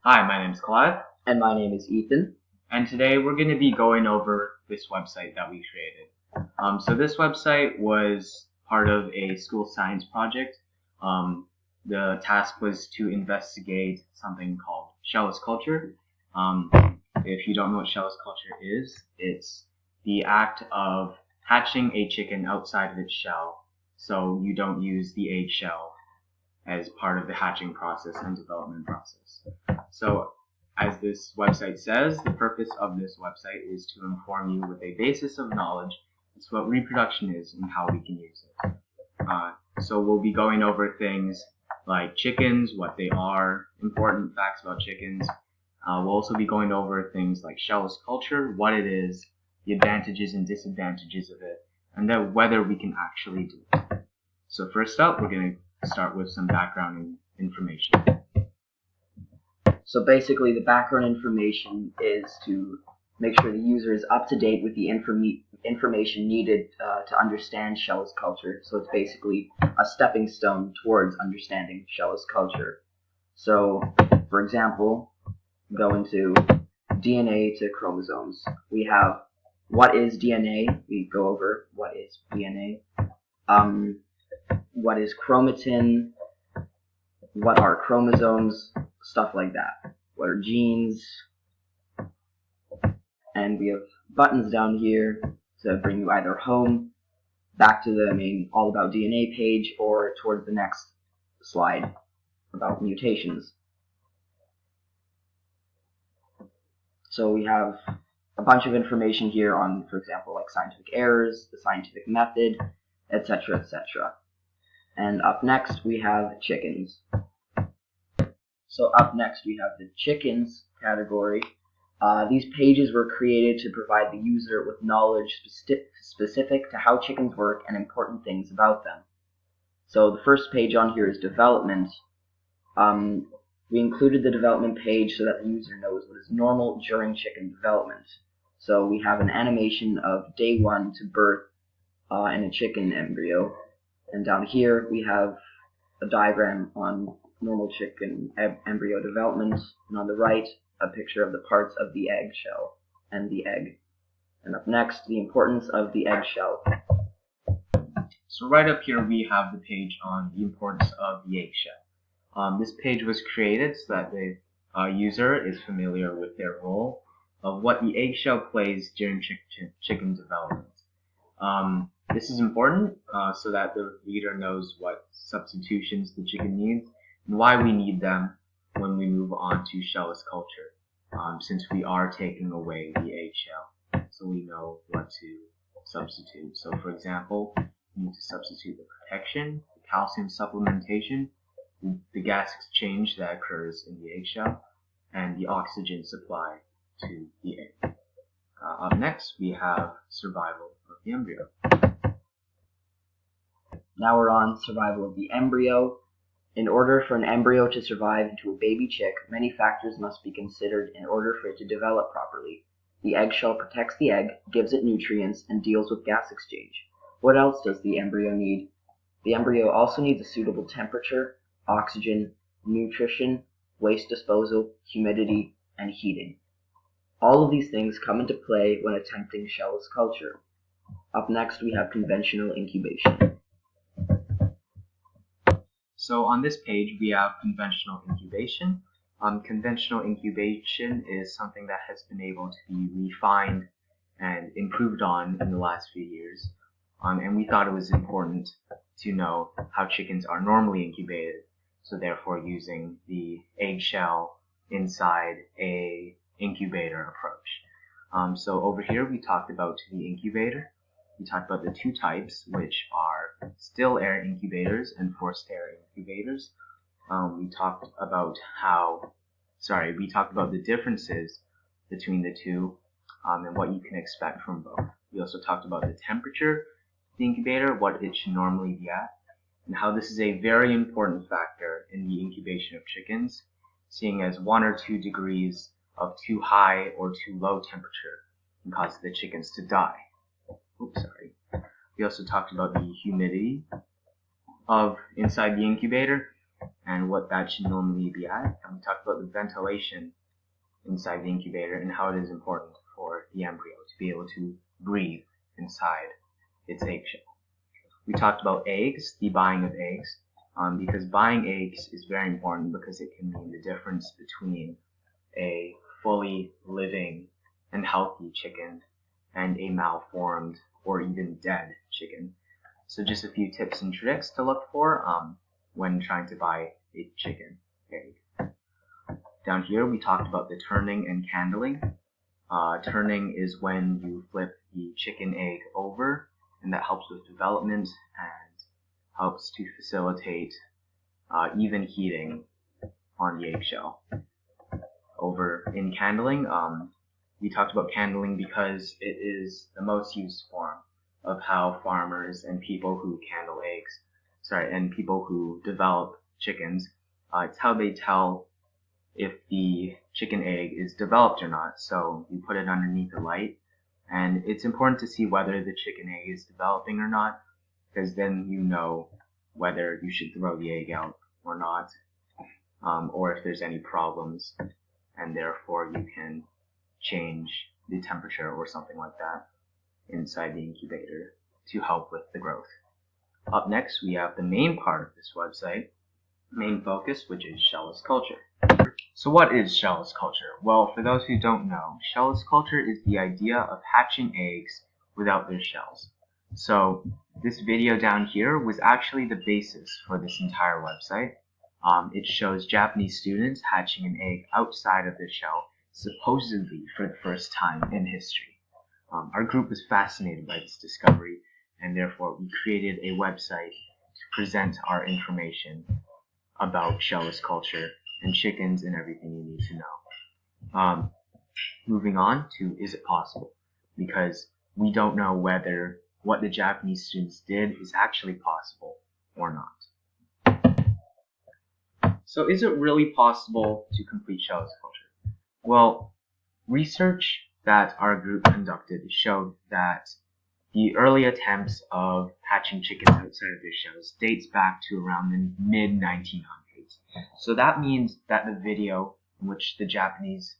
Hi, my name is Clive, And my name is Ethan. and today we're going to be going over this website that we created. So this website was part of a school science project. The task was to investigate something called shell culture. If you don't know what shell culture is, it's the act of hatching a chicken outside of its shell, so you don't use the egg shell as part of the hatching process and development process. So as this website says, the purpose of this website is to inform you with a basis of knowledge as to what reproduction is and how we can use it. So we'll be going over things like chickens, what they are, important facts about chickens. We'll also be going over things like shell culture, what it is, the advantages and disadvantages of it, and then whether we can actually do it. So first up, we're going to start with some background information. So basically the background information is to make sure the user is up to date with the information needed to understand shell culture. So it's basically a stepping stone towards understanding shell culture. So for example, go into DNA to chromosomes. We have what is DNA? We go over what is DNA. What is chromatin? What are chromosomes? Stuff like that. What are genes? And we have buttons down here to bring you either home, back to the main All About DNA page, or towards the next slide about mutations. So we have a bunch of information here on, for example, like scientific errors, the scientific method, etc., etc. And up next we have chickens. So up next we have the chickens category. These pages were created to provide the user with knowledge specific to how chickens work and important things about them. So the first page on here is development. We included the development page so that the user knows what is normal during chicken development. So we have an animation of day 1 to birth in a chicken embryo. And down here we have a diagram on normal chicken embryo development, and on the right a picture of the parts of the eggshell and the egg. And up next, the importance of the eggshell. So right up here we have the page on the importance of the eggshell. This page was created so that the user is familiar with their role of what the eggshell plays during chicken development. This is important so that the reader knows what substitutions the chicken needs and why we need them when we move on to shell culture, since we are taking away the eggshell, so we know what to substitute. So for example, we need to substitute the protection, the calcium supplementation, the gas exchange that occurs in the eggshell, and the oxygen supply to the egg. Up next, we have survival of the embryo. Now we're on survival of the embryo. In order for an embryo to survive into a baby chick, many factors must be considered in order for it to develop properly. The eggshell protects the egg, gives it nutrients, and deals with gas exchange. What else does the embryo need? The embryo also needs a suitable temperature, oxygen, nutrition, waste disposal, humidity, and heating. All of these things come into play when attempting shell culture. Up next we have conventional incubation. So on this page we have conventional incubation. Conventional incubation is something that has been able to be refined and improved on in the last few years. And we thought it was important to know how chickens are normally incubated, so therefore using the eggshell inside a incubator approach. So over here we talked about the incubator. We talked about the two types, which are still air incubators and forced air incubators. We talked about the differences between the two and what you can expect from both. We also talked about the temperature of the incubator, what it should normally be at, and how this is a very important factor in the incubation of chickens, seeing as 1 or 2 degrees of too high or too low temperature can cause the chickens to die. We also talked about the humidity of inside the incubator, and what that should normally be at. And we talked about the ventilation inside the incubator and how it is important for the embryo to be able to breathe inside its eggshell. We talked about eggs, the buying of eggs, because buying eggs is very important because it can mean the difference between a fully living and healthy chicken and a malformed or even dead chicken. So just a few tips and tricks to look for when trying to buy a chicken egg. Down here we talked about the turning and candling. Turning is when you flip the chicken egg over, and that helps with development and helps to facilitate even heating on the eggshell. Over in candling, we talked about candling because it is the most used form of how farmers and people who and people who develop chickens, it's how they tell if the chicken egg is developed or not. So you put it underneath the light, and it's important to see whether the chicken egg is developing or not, because then you know whether you should throw the egg out or not, or if there's any problems, and therefore you can change the temperature or something like that inside the incubator to help with the growth. Up next, we have the main part of this website, main focus, which is shellless culture. So what is shellless culture? Well, for those who don't know, shellless culture is the idea of hatching eggs without their shells. So this video down here was actually the basis for this entire website. It shows Japanese students hatching an egg outside of their shell, supposedly for the first time in history. Our group was fascinated by this discovery, and therefore we created a website to present our information about shellless culture and chickens and everything you need to know. Moving on to, is it possible? Because we don't know whether what the Japanese students did is actually possible or not. So is it really possible to complete shellless culture? Well, research that our group conducted showed that the early attempts of hatching chickens outside of their shells dates back to around the mid-1900s. So that means that the video in which the Japanese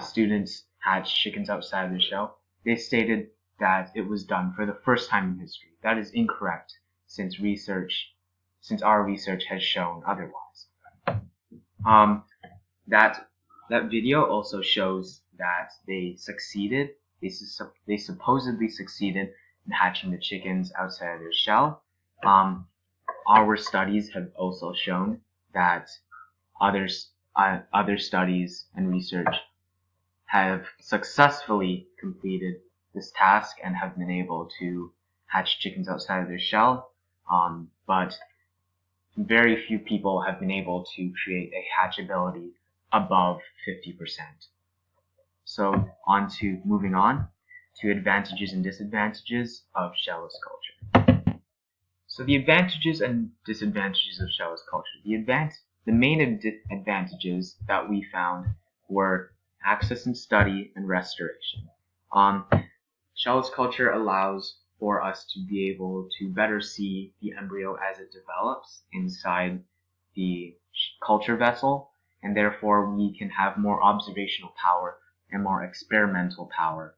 students hatched chickens outside of their shell, they stated that it was done for the first time in history. That is incorrect, since our research has shown otherwise. That video also shows that they succeeded. They supposedly succeeded in hatching the chickens outside of their shell. Our studies have also shown that other studies and research have successfully completed this task and have been able to hatch chickens outside of their shell, but very few people have been able to create a hatchability above 50%. So moving on to advantages and disadvantages of shellless culture. So the advantages and disadvantages of shellless culture. The main advantages that we found were access and study and restoration. Shellless culture allows for us to be able to better see the embryo as it develops inside the culture vessel, and therefore we can have more observational power and more experimental power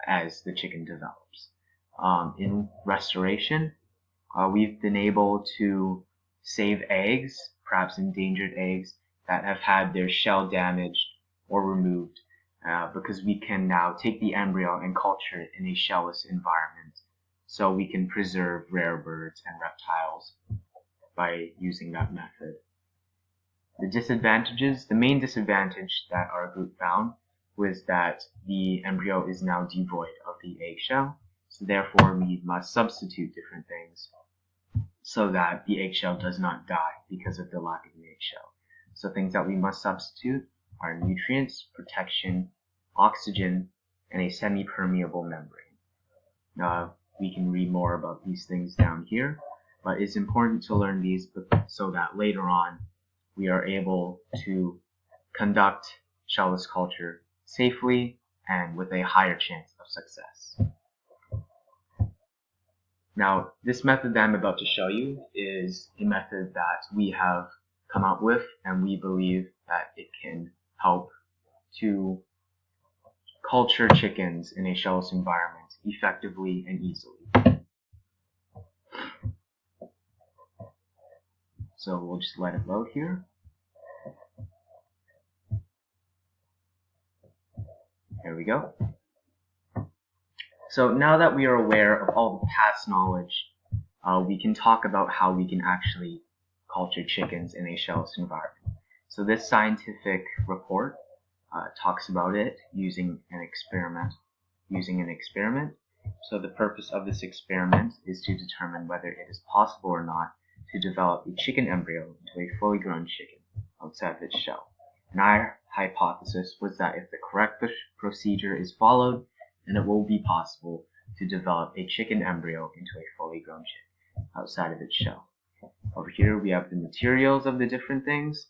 as the chicken develops. In restoration, we've been able to save eggs, perhaps endangered eggs, that have had their shell damaged or removed, because we can now take the embryo and culture it in a shellless environment, so we can preserve rare birds and reptiles by using that method. The main disadvantage that our group found was that the embryo is now devoid of the eggshell, so therefore we must substitute different things so that the eggshell does not die because of the lack of an eggshell. So things that we must substitute are nutrients, protection, oxygen, and a semi-permeable membrane. We can read more about these things down here, but it's important to learn these so that later on we are able to conduct shellless culture safely and with a higher chance of success. Now, this method that I'm about to show you is a method that we have come up with, and we believe that it can help to culture chickens in a shellless environment effectively and easily. So we'll just let it load here. There we go. So now that we are aware of all the past knowledge, we can talk about how we can actually culture chickens in a shellless environment. So this scientific report talks about it using an experiment. So the purpose of this experiment is to determine whether it is possible or not to develop a chicken embryo into a fully grown chicken outside of its shell. And our hypothesis was that if the correct procedure is followed, then it will be possible to develop a chicken embryo into a fully grown chicken outside of its shell. Over here we have the materials of the different things.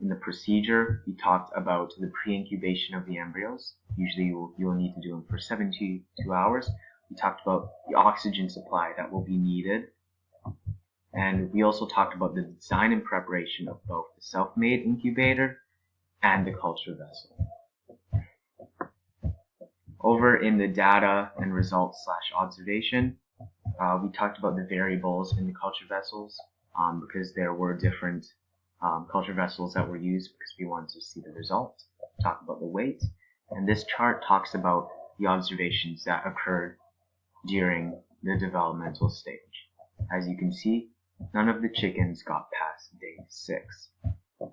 In the procedure, we talked about the pre-incubation of the embryos. Usually you'll need to do them for 72 hours. We talked about the oxygen supply that will be needed. And we also talked about the design and preparation of both the self-made incubator and the culture vessel. Over in the data and results / observation, we talked about the variables in the culture vessels because there were different culture vessels that were used because we wanted to see the results. Talk about the weight, and this chart talks about the observations that occurred during the developmental stage. As you can see, none of the chickens got past day 6.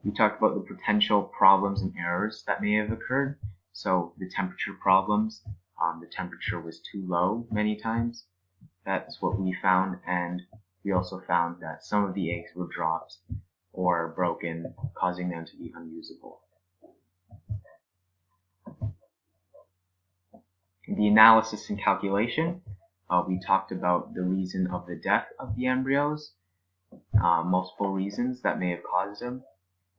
We talked about the potential problems and errors that may have occurred. So the temperature problems, the temperature was too low many times. That's what we found, and we also found that some of the eggs were dropped or broken, causing them to be unusable. In the analysis and calculation, we talked about the reason of the death of the embryos, multiple reasons that may have caused them,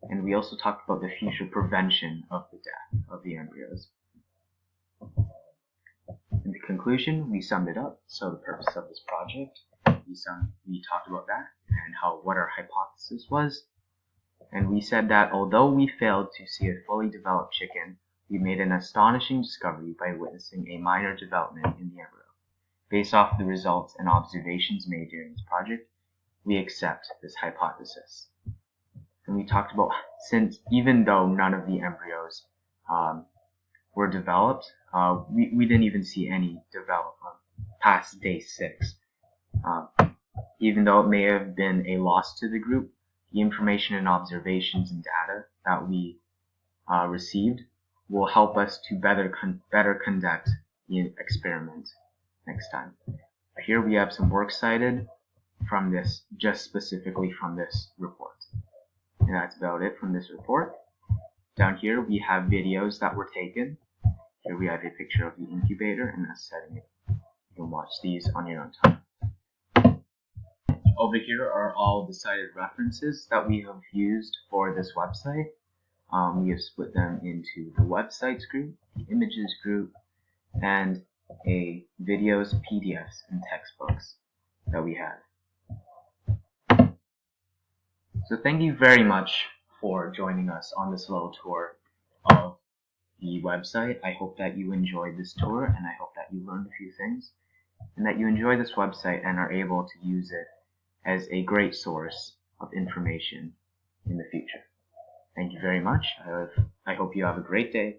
and we also talked about the future prevention of the death of the embryos. In the conclusion, we summed it up. So the purpose of this project, we talked about that and what our hypothesis was. And we said that although we failed to see a fully developed chicken, we made an astonishing discovery by witnessing a minor development in the embryo. Based off the results and observations made during this project, we accept this hypothesis. And we talked about, since even though none of the embryos were developed, we didn't even see any development past day 6. Even though it may have been a loss to the group, the information and observations and data that we received will help us to better conduct the experiment next time. Here we have some work cited from this, just specifically from this report. And that's about it from this report. Down here we have videos that were taken. Here we have a picture of the incubator and us setting it. You can watch these on your own time. Over here are all the cited references that we have used for this website. We have split them into the websites group, the images group, and a videos, PDFs, and textbooks that we have. So thank you very much for joining us on this little tour of the website. I hope that you enjoyed this tour, and I hope that you learned a few things, and that you enjoy this website and are able to use it as a great source of information in the future. Thank you very much. I hope you have a great day.